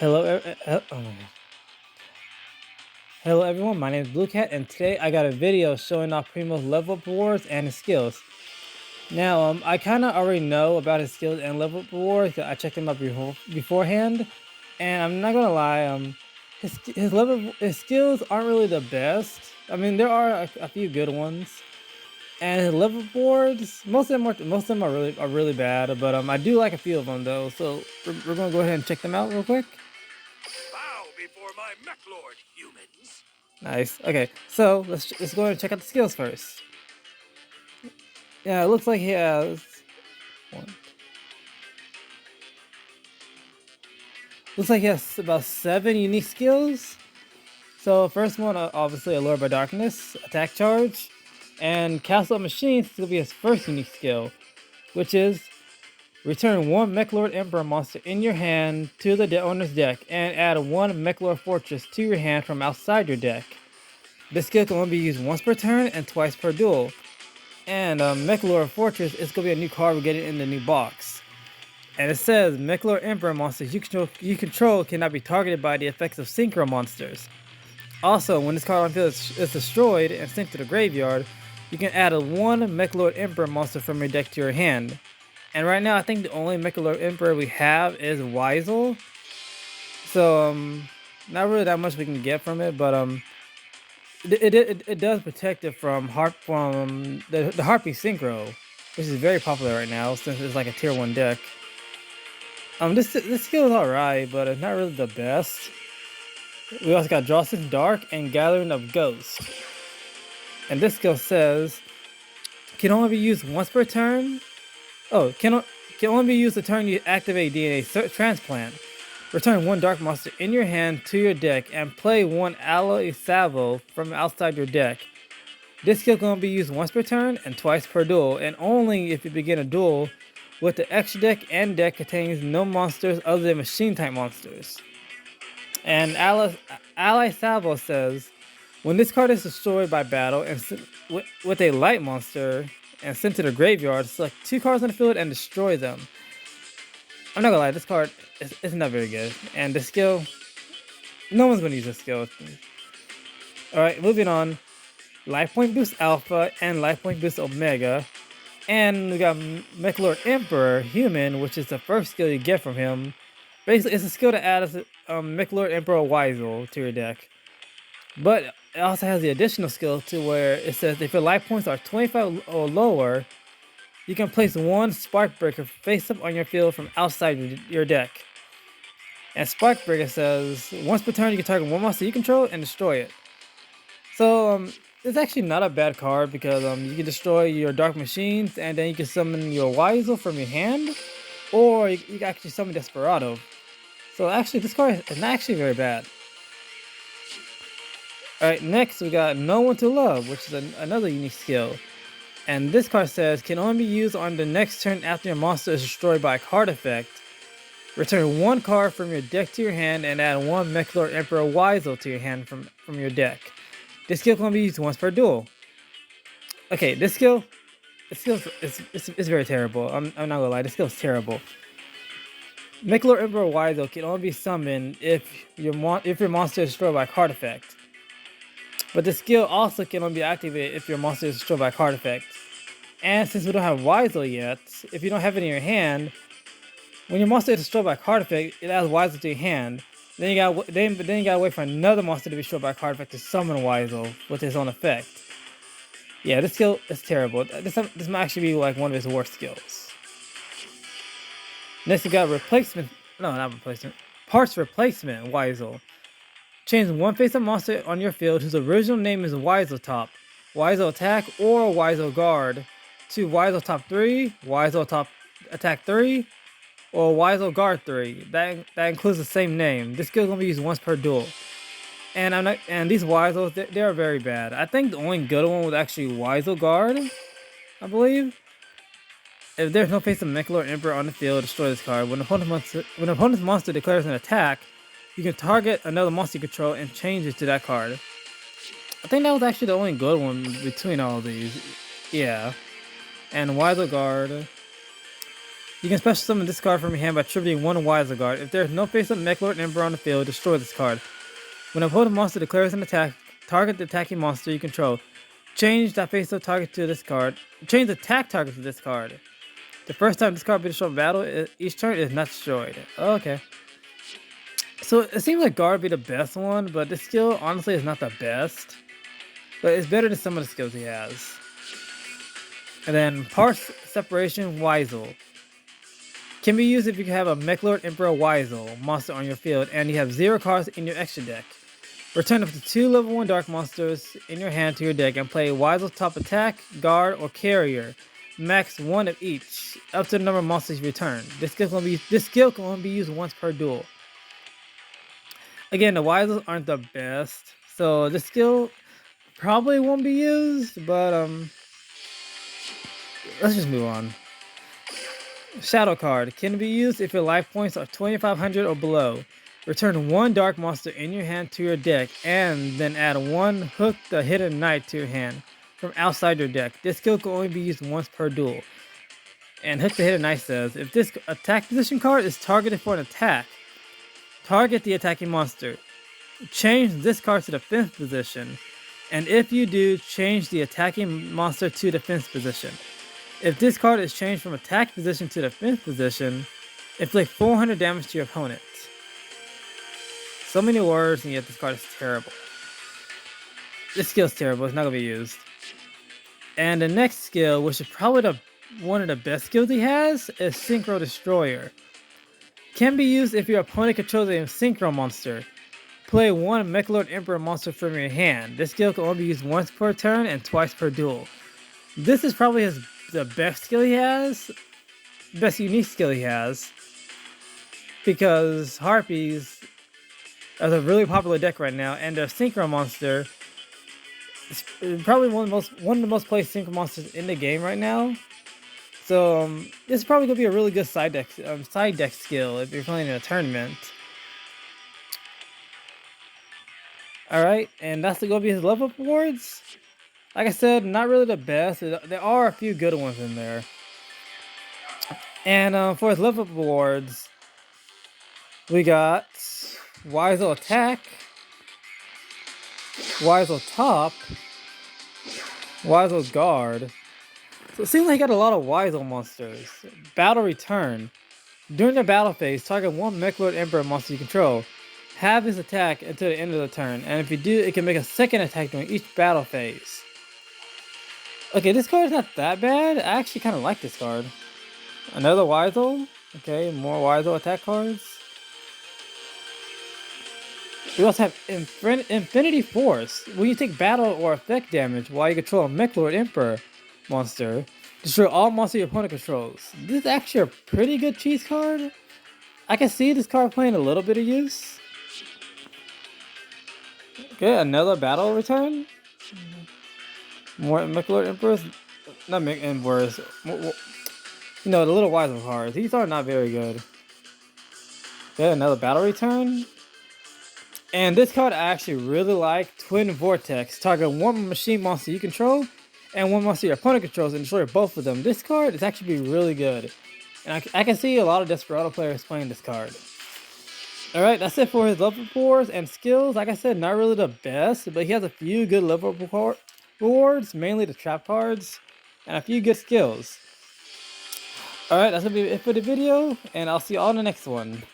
Hello, hello everyone. My name is Blue Cat, and today I got a video showing off Primo's level up rewards and his skills. Now, I kind of already know about his skills and level up rewards. I checked them out beforehand, and I'm not gonna lie. His skills aren't really the best. I mean, there are a few good ones, and his level up rewards, most of them are really bad. But I do like a few of them though. So we're gonna go ahead and check them out real quick. Bow before my MEKLORD, humans. Nice. Okay, so let's go ahead and check out the skills first. Yeah, it looks like he has one. Looks like he has about 7 unique skills. So first one, obviously, Allured by Darkness, Attack Charge, and Castle of Machines is gonna be his first unique skill, which is return one MEKLORD Emperor monster in your hand to the owner's deck, and add one MEKLORD Fortress to your hand from outside your deck. This skill can only be used once per turn and twice per duel. And MEKLORD Fortress is going to be a new card we're getting in the new box. And it says MEKLORD Emperor monsters you control cannot be targeted by the effects of synchro monsters. Also, when this card on field is destroyed and sent to the graveyard, you can add one MEKLORD Emperor monster from your deck to your hand. And right now, I think the only MEKLORD Emperor we have is WISEL. So, not really that much we can get from it, but it does protect it from the Harpy Synchro, which is very popular right now since it's like a tier 1 deck. This skill is alright, but it's not really the best. We also got Drawson's Dark and Gathering of Ghosts. And this skill says can only be used once per turn. Oh, can only be used the turn you activate DNA Transplant. Return one dark monster in your hand to your deck and play one SALVO from outside your deck. This skill can only be used once per turn and twice per duel, and only if you begin a duel with the extra deck and deck contains no monsters other than machine type monsters. And Ally Salvo says, when this card is destroyed by battle and with a light monster and sent to the graveyard, select 2 cards on the field and destroy them. I'm not gonna lie, this card is not very good. And the skill, no one's gonna use this skill. Alright, moving on. Life Point Boost Alpha and Life Point Boost Omega. And we got MEKLORD Emperor Human, which is the first skill you get from him. Basically, it's a skill to add MEKLORD Emperor WISEL to your deck. But it also has the additional skill to where it says if your life points are 25 or lower, you can place one Spark Breaker face up on your field from outside your deck. And Spark Breaker says once per turn you can target one monster you control and destroy it. So it's actually not a bad card because you can destroy your Dark Machines and then you can summon your WISEL from your hand, or you can actually summon Desperado. So actually this card is not actually very bad. Alright, next we got No One to Love, which is another unique skill. And this card says can only be used on the next turn after your monster is destroyed by a card effect. Return one card from your deck to your hand and add one MEKLORD Emperor WISEL to your hand from your deck. This skill can only be used once per duel. Okay, this skill is very terrible. I'm not gonna lie, this skill is terrible. MEKLORD Emperor WISEL can only be summoned if your monster is destroyed by a card effect. But the skill also can only be activated if your monster is destroyed by a card effect. And since we don't have WISEL yet, if you don't have it in your hand, when your monster is destroyed by a card effect, it adds WISEL to your hand. Then you gotta wait for another monster to be destroyed by a card effect to summon WISEL with its own effect. Yeah, this skill is terrible. This might actually be like one of his worst skills. Next we got Parts Replacement WISEL. Change one face-up monster on your field whose original name is WISEL Top, WISEL Attack, or WISEL Guard to WISEL Top 3, WISEL Top Attack 3, or WISEL Guard 3. That includes the same name. This skill is going to be used once per duel. And these WISELs, they are very bad. I think the only good one was actually WISEL Guard, I believe. If there's no face-up MEKLORD Emperor on the field, destroy this card. When an opponent's monster declares an attack, you can target another monster you control and change it to that card. I think that was actually the only good one between all of these. Yeah. And WISEL Guard. You can special summon this card from your hand by tributing one WISEL guard. If there is no face-up MEKLORD Emperor on the field, destroy this card. When an opponent monster declares an attack, target the attacking monster you control. Change that face-up target to this card. Change the attack target to this card. The first time this card be destroyed in battle, each turn is not destroyed. Oh, okay. So it seems like guard would be the best one, but this skill honestly is not the best. But it's better than some of the skills he has. And then Parse Separation WISEL. Can be used if you have a MEKLORD Emperor WISEL monster on your field and you have 0 cards in your extra deck. Return up to 2 level 1 dark monsters in your hand to your deck and play WISEL top attack, guard, or carrier. Max 1 of each, up to the number of monsters you return. This skill can only be used once per duel. Again, the WISELs aren't the best, so this skill probably won't be used, but let's just move on. Shadow card can be used if your life points are 2500 or below. Return 1 dark monster in your hand to your deck and then add 1 Hook the Hidden Knight to your hand from outside your deck. This skill can only be used once per duel. And Hook the Hidden Knight says, if this attack position card is targeted for an attack, target the attacking monster. Change this card to defense position. And if you do, change the attacking monster to defense position. If this card is changed from attack position to defense position, inflict 400 damage to your opponent. So many words, and yet this card is terrible. This skill is terrible. It's not going to be used. And the next skill, which is probably one of the best skills he has, is Synchro Destroyer. Can be used if your opponent controls a Synchro monster. Play 1 MEKLORD Emperor monster from your hand. This skill can only be used once per turn and twice per duel. This is probably the best skill he has, best unique skill he has, because Harpies is a really popular deck right now, and their Synchro monster is probably one of the most played Synchro monsters in the game right now. So this is probably gonna be a really good side deck skill if you're playing in a tournament. All right, and that's gonna be his level up awards. Like I said, not really the best. There are a few good ones in there. And for his level up awards, we got WISEL Attack, WISEL Top, WISEL Guard. So it seems like he got a lot of WISEL monsters. Battle Return. During the battle phase, target 1 MEKLORD Emperor monster you control. Have his attack until the end of the turn, and if you do, it can make a second attack during each battle phase. Okay, this card is not that bad. I actually kind of like this card. Another WISEL. Okay, more WISEL attack cards. We also have Infinity Force. When you take battle or effect damage while you control a MEKLORD Emperor monster, destroy all monsters your opponent controls. This is actually a pretty good cheese card. I can see this card playing a little bit of use. Okay, another battle return. More MEKLORD Emperors. Not Emperors. You know, the little WISEL cards. These are not very good. Okay, another battle return. And this card I actually really like. Twin Vortex. Target 1 machine monster you control and 1 monster your opponent controls and destroy both of them. This card is actually really good. And I can see a lot of Desperado players playing this card. Alright, that's it for his level rewards and skills. Like I said, not really the best, but he has a few good level rewards, mainly the trap cards, and a few good skills. Alright, that's going to be it for the video, and I'll see you all in the next one.